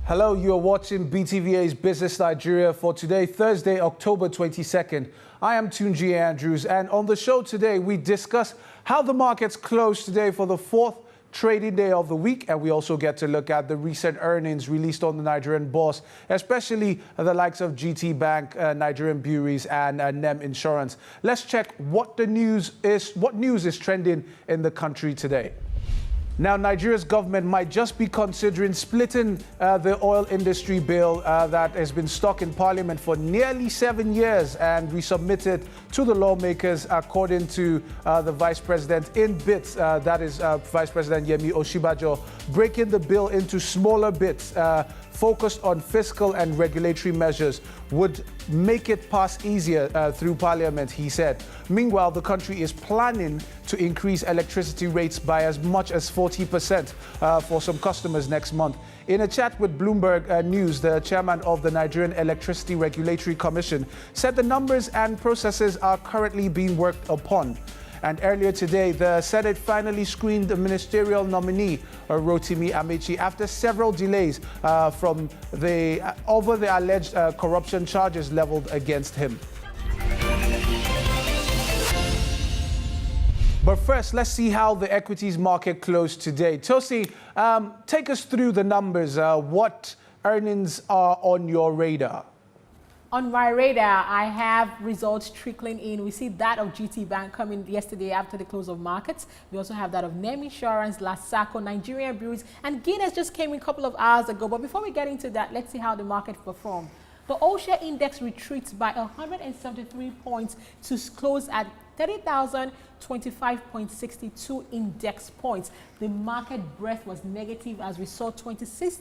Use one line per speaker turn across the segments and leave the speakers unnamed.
Hello, you are watching BTVA's Business Nigeria for today, Thursday, October 22nd. I am TUNJI Andrews, and on the show today, we discuss how the markets closed today for the fourth trading day of the week, and we also get to look at the recent earnings released on the Nigerian bourse, especially the likes of GTBANK, Nigerian Breweries, and NEM Insurance. Let's check what news is trending in the country today. Now, Nigeria's government might just be considering splitting the oil industry bill that has been stuck in Parliament for nearly 7 years and resubmitted to the lawmakers, according to the Vice President in bits. That is Vice President Yemi Osinbajo, breaking the bill into smaller bits focused on fiscal and regulatory measures would make it pass easier through Parliament, he said. Meanwhile, the country is planning to increase electricity rates by as much as 40% for some customers next month. In a chat with Bloomberg News, the chairman of the Nigerian Electricity Regulatory Commission said the numbers and processes are currently being worked upon. And earlier today, the Senate finally screened the ministerial nominee, Rotimi Amechi, after several delays over the alleged corruption charges leveled against him. But first, let's see how the equities market closed today. Tosi, take us through the numbers. What earnings are on your radar?
On my radar, I have results trickling in. We see that of GTBANK coming yesterday after the close of markets. We also have that of NEM Insurance, Lasako, Nigerian Breweries, and Guinness just came in a couple of hours ago. But before we get into that, let's see how the market performed. The all-share index retreats by 173 points to close at 30,025.62 index points. The market breadth was negative as we saw 26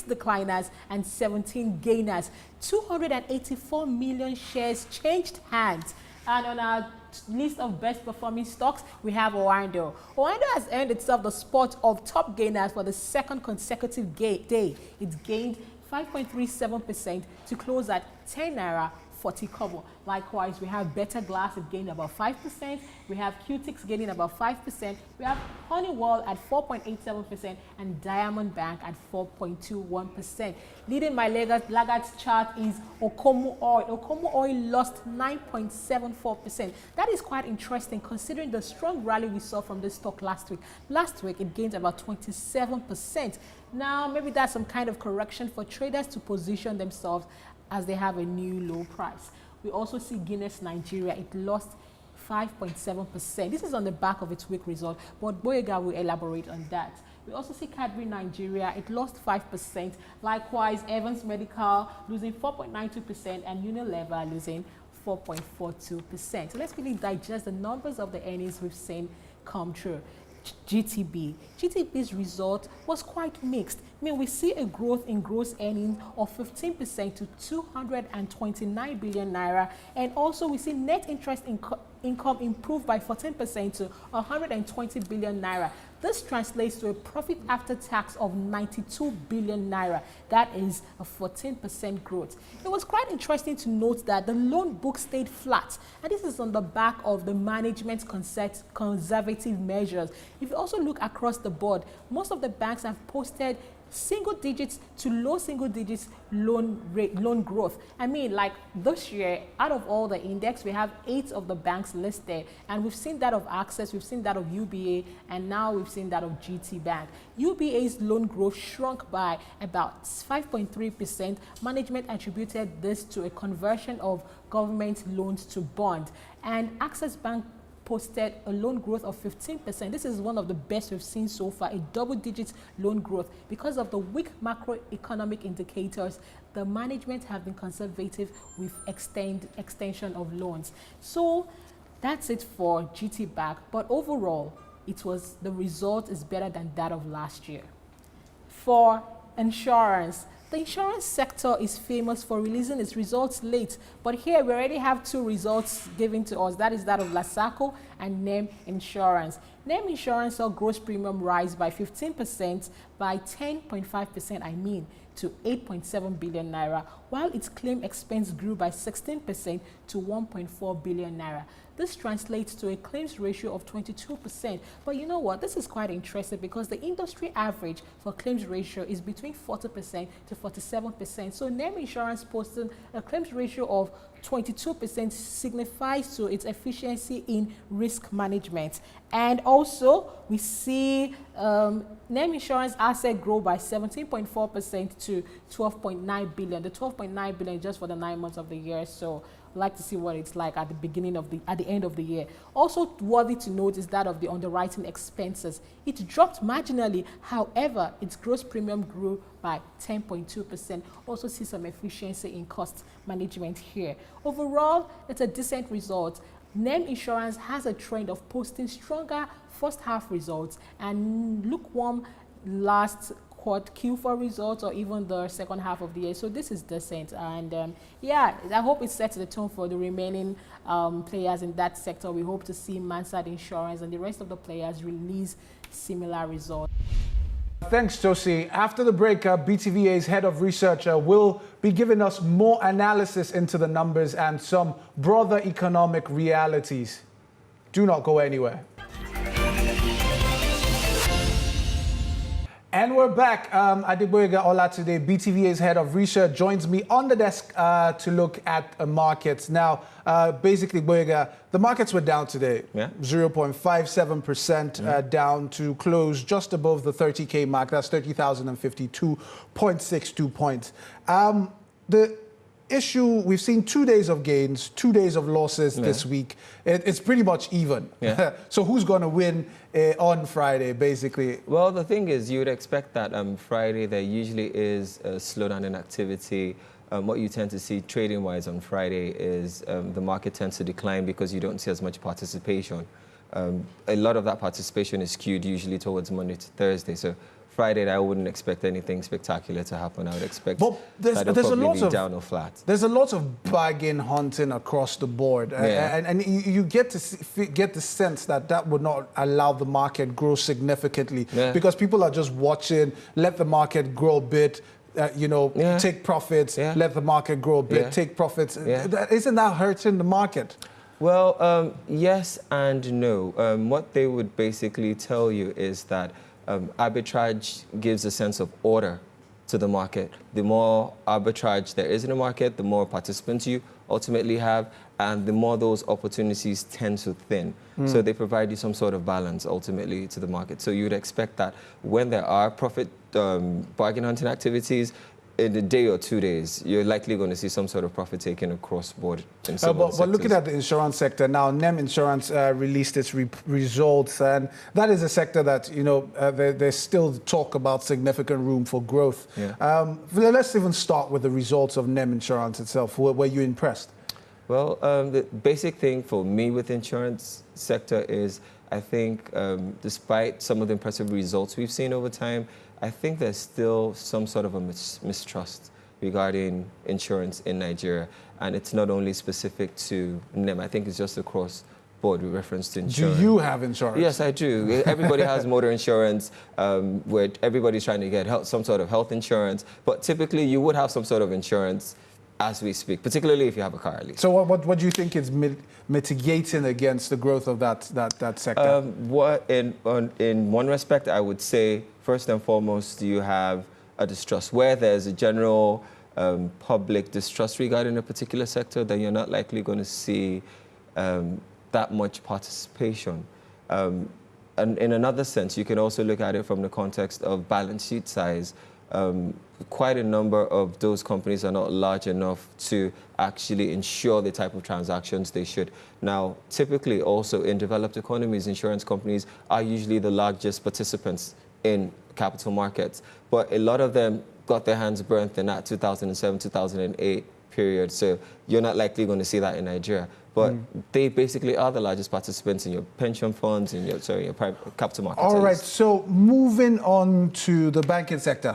decliners and 17 gainers. 284 million shares changed hands. And on our list of best performing stocks, we have Oando. Oando has earned itself the spot of top gainers for the second consecutive day. It gained 5.37% to close at 10 naira 40 kobo. Likewise, we have Better Glass, it gained about 5%. We have Qtix gaining about 5%. We have Honeywell at 4.87% and Diamond Bank at 4.21%. Leading my laggards chart is Okomu Oil. Okomu Oil lost 9.74%. That is quite interesting considering the strong rally we saw from this stock last week. Last week, it gained about 27%. Now, maybe that's some kind of correction for traders to position themselves as they have a new low price. We also see Guinness Nigeria. It lost 5.7%. This is on the back of its weak result, but Boyega will elaborate on that. We also see Cadbury Nigeria. It lost 5%. Likewise, Evans Medical losing 4.92% and Unilever losing 4.42%. So let's quickly digest the numbers of the earnings we've seen come true. GTB's result was quite mixed. I mean, we see a growth in gross earnings of 15% to 229 billion naira, and also we see net interest income improved by 14% to 120 billion naira. This translates to a profit after tax of 92 billion naira. That is a 14% growth. It was quite interesting to note that the loan book stayed flat, and this is on the back of the management's conservative measures. If you also look across the board, most of the banks have posted single digits to low single digits loan growth. I mean, like this year, out of all the index, we have 8 of the banks listed, and we've seen that of Access, we've seen that of UBA, and now we've seen that of GTBank. UBA's loan growth shrunk by about 5.3%. Management attributed this to a conversion of government loans to bond, and Access Bank posted a loan growth of 15%. This is one of the best we've seen so far, a double-digit loan growth. Because of the weak macroeconomic indicators, the management have been conservative with extension of loans. So that's it for GTBank, but overall, the result is better than that of last year. For insurance, the insurance sector is famous for releasing its results late, but here we already have 2 results given to us. That is that of Lasako and NEM Insurance. NEM Insurance saw gross premium rise by 15%, by 10.5%, I mean, to 8.7 billion naira, while its claim expense grew by 16% to 1.4 billion naira. This translates to a claims ratio of 22%. But you know what? This is quite interesting because the industry average for claims ratio is between 40% to 47%. So NEM Insurance posting a claims ratio of 22% signifies to its efficiency in risk management. And also, we see NEM Insurance asset grow by 17.4% to 12.9 billion. The 12.9 billion just for the 9 months of the year. So like to see what it's like at the end of the year. Also worthy to note is that of the underwriting expenses. It dropped marginally, however, its gross premium grew by 10.2%. Also see some efficiency in cost management here. Overall, it's a decent result. NEM Insurance has a trend of posting stronger first half results and lukewarm last Q4 results or even the second half of the year. So this is decent, and yeah, I hope it sets the tone for the remaining players in that sector. We hope to see Mansard Insurance and the rest of the players release similar results.
Thanks, Josie. After the break, BTVA's head of research will be giving us more analysis into the numbers and some broader economic realities. Do not go anywhere. And we're back. ADEGBOYEGA OLATUNDE, BTVA's head of research, joins me on the desk to look at markets. Now, basically, Boyega, the markets were down today. Yeah. 0.57% down to close just above the 30K mark. That's 30,052.62 points. The issue, we've seen 2 days of gains, 2 days of losses this week. It's pretty much even. Yeah. So who's going to win on Friday, basically?
Well, the thing is, you would expect that Friday there usually is a slowdown in activity. What you tend to see trading-wise on Friday is the market tends to decline because you don't see as much participation. A lot of that participation is skewed usually towards Monday to Thursday. So Friday, I wouldn't expect anything spectacular to happen. I would expect that it'll probably be down or flat.
There's a lot of bargain hunting across the board, and you get to get the sense that that would not allow the market grow significantly because people are just watching, let the market grow a bit, take profits, let the market grow a bit, take profits. Isn't that hurting the market?
Well, yes and no. What they would basically tell you is that arbitrage gives a sense of order to the market. The more arbitrage there is in the market, the more participants you ultimately have, and the more those opportunities tend to thin. So they provide you some sort of balance ultimately to the market. So you would expect that when there are profit bargain hunting activities, in a day or 2 days, you're likely going to see some sort of profit taken across board.
But looking at the insurance sector now, NEM Insurance released its results, and that is a sector that, there's still talk about significant room for growth. Let's even start with the results of NEM Insurance itself. Were you impressed?
Well, the basic thing for me with the insurance sector is, I think, despite some of the impressive results we've seen over time, I think there's still some sort of a mistrust regarding insurance in Nigeria. And it's not only specific to NEM. I think it's just across board with reference to insurance.
Do you have insurance?
Yes, I do. Everybody has motor insurance, where everybody's trying to get some sort of health insurance. But typically, you would have some sort of insurance as we speak, particularly if you have a car at least.
So what do you think is mitigating against the growth of that sector?
In one respect, I would say, first and foremost, you have a distrust. Where there's a general public distrust regarding a particular sector, then you're not likely going to see that much participation. And in another sense, you can also look at it from the context of balance sheet size. Quite a number of those companies are not large enough to actually insure the type of transactions they should. Now, typically also in developed economies, insurance companies are usually the largest participants in capital markets. But a lot of them got their hands burnt in that 2007, 2008 period. So you're not likely going to see that in Nigeria. But they basically are the largest participants in your pension funds, in your private capital markets.
All right, so moving on to the banking sector.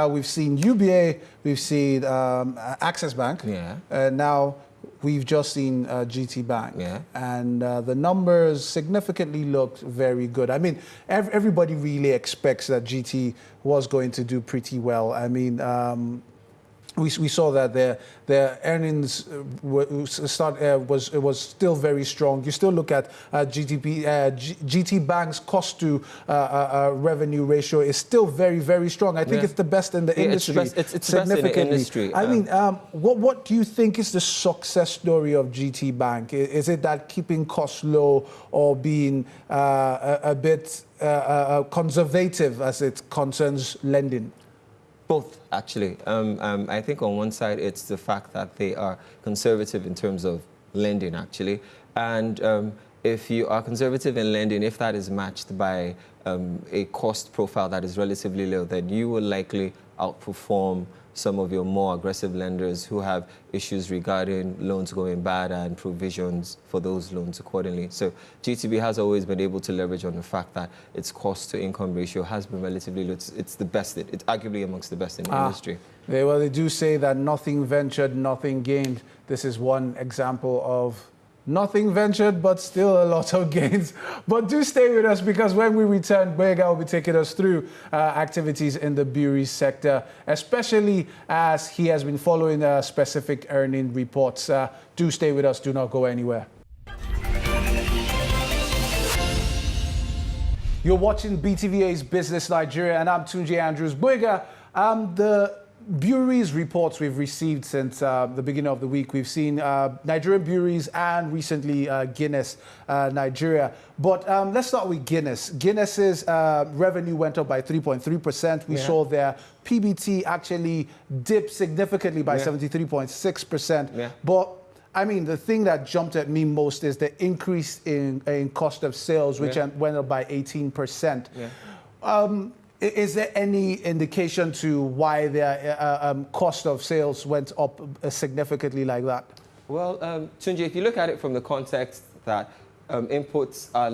We've seen UBA, we've seen Access Bank. Now, we've just seen GTBANK,
Yeah.
and the numbers significantly looked very good. I mean, everybody really expects that GT was going to do pretty well. I mean, we saw that their earnings was still very strong. You still look at GTBank's cost to revenue ratio is still very, very strong. I think it's the best in the industry.
It's the best in the industry.
I mean, what do you think is the success story of GTBank? Is it that keeping costs low or being a bit conservative as it concerns lending?
Both, actually. I think on one side, it's the fact that they are conservative in terms of lending, actually. And if you are conservative in lending, if that is matched by a cost profile that is relatively low, then you will likely outperform some of your more aggressive lenders who have issues regarding loans going bad and provisions for those loans accordingly. So GTB has always been able to leverage on the fact that its cost-to-income ratio has been relatively low. It's the best, it's arguably amongst the best in the industry.
Well, they do say that nothing ventured, nothing gained. This is one example of nothing ventured, but still a lot of gains. But do stay with us, because when we return, Boyega will be taking us through activities in the breweries sector, especially as he has been following specific earning reports. Do stay with us. Do not go anywhere. You're watching BTVA's Business Nigeria, and I'm TUNJI Andrews. Boyega, the breweries reports we've received since the beginning of the week. We've seen Nigerian breweries and recently Guinness Nigeria. But let's start with Guinness. Guinness's revenue went up by 3.3%. We saw their PBT actually dip significantly by 73.6%. But I mean, the thing that jumped at me most is the increase in cost of sales, which went up by 18%. Is there any indication to why their cost of sales went up significantly like that?
Well, Tunji, if you look at it from the context that inputs are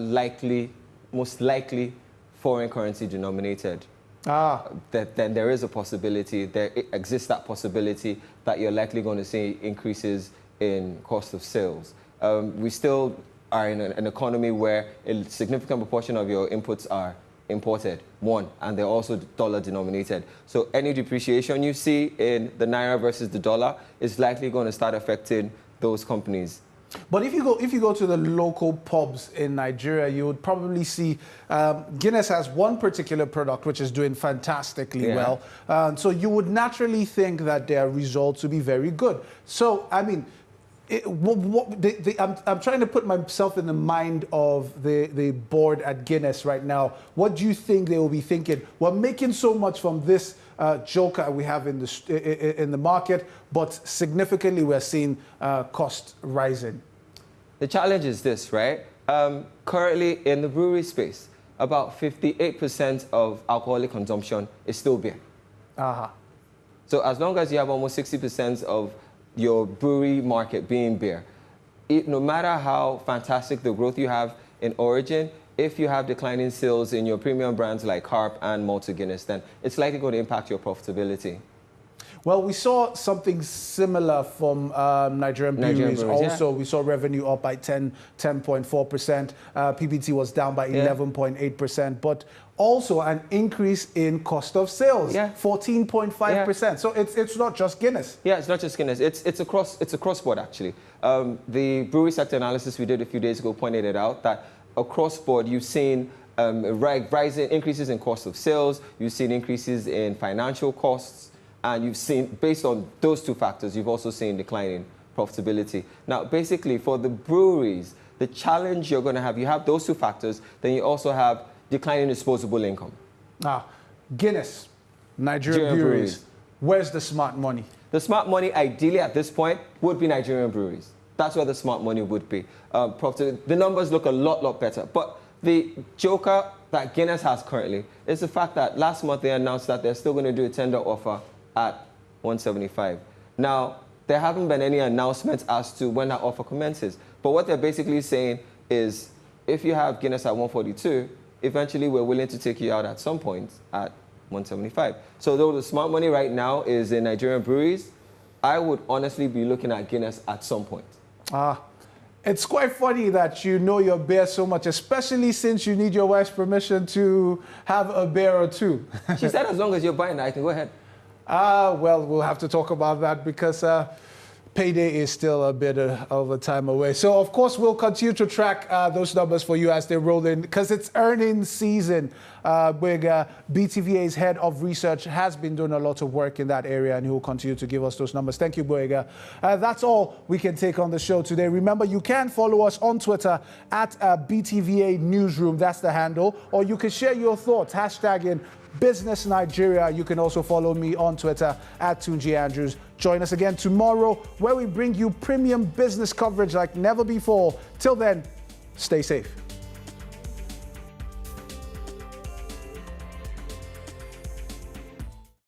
most likely foreign currency denominated, then there is a possibility, there exists that possibility that you're likely going to see increases in cost of sales. We still are in an economy where a significant proportion of your inputs are imported, and they're also dollar denominated. So any depreciation you see in the naira versus the dollar is likely going to start affecting those companies.
But if you go to the local pubs in Nigeria, you would probably see Guinness has one particular product which is doing fantastically well. So you would naturally think that their results would be very good. So, I mean, I'm trying to put myself in the mind of the board at Guinness right now. What do you think they will be thinking? We're making so much from this joker we have in the market, but significantly we're seeing cost rising.
The challenge is this, right? Currently in the brewery space, about 58% of alcoholic consumption is still beer. So as long as you have almost 60% of your brewery market being beer, no matter how fantastic the growth you have in origin, if you have declining sales in your premium brands like Harp and Malta Guinness, then it's likely going to impact your profitability.
Well, we saw something similar from Nigerian breweries also. We saw revenue up by 10.4%. PBT was down by 11.8%, but also an increase in cost of sales, 14.5%. So it's not just Guinness. Yeah, it's not just Guinness. It's across board, actually. The brewery sector analysis we did a few days ago pointed it out that across board you've seen rising increases in cost of sales, you've seen increases in financial costs, and you've seen, based on those two factors, you've also seen declining profitability. Now, basically, for the breweries, the challenge you're going to have, you have those two factors, then you also have declining disposable income. Guinness, Nigerian breweries, where's the smart money? The smart money, ideally, at this point, would be Nigerian breweries. That's where the smart money would be. The numbers look a lot better. But the joker that Guinness has currently is the fact that last month they announced that they're still going to do a tender offer at 175. Now, there haven't been any announcements as to when that offer commences. But what they're basically saying is, if you have Guinness at 142, eventually we're willing to take you out at some point at 175. So though the smart money right now is in Nigerian breweries,
I would honestly be looking at Guinness at some point.
It's quite funny that you know your beer so much, especially since you need your wife's permission to have a beer or two.
She said as long as you're buying it, I can go ahead.
Well, we'll have to talk about that because payday is still a bit of a time away. So, of course, we'll continue to track those numbers for you as they roll in because it's earnings season. BTVA's head of research has been doing a lot of work in that area and he will continue to give us those numbers. Thank you, Boyega. That's all we can take on the show today. Remember, you can follow us on Twitter at BTVA Newsroom. That's the handle. Or you can share your thoughts, hashtagging Business Nigeria. You can also follow me on Twitter at TUNJI Andrews. Join us again tomorrow where we bring you premium business coverage like never before. Till then, stay safe.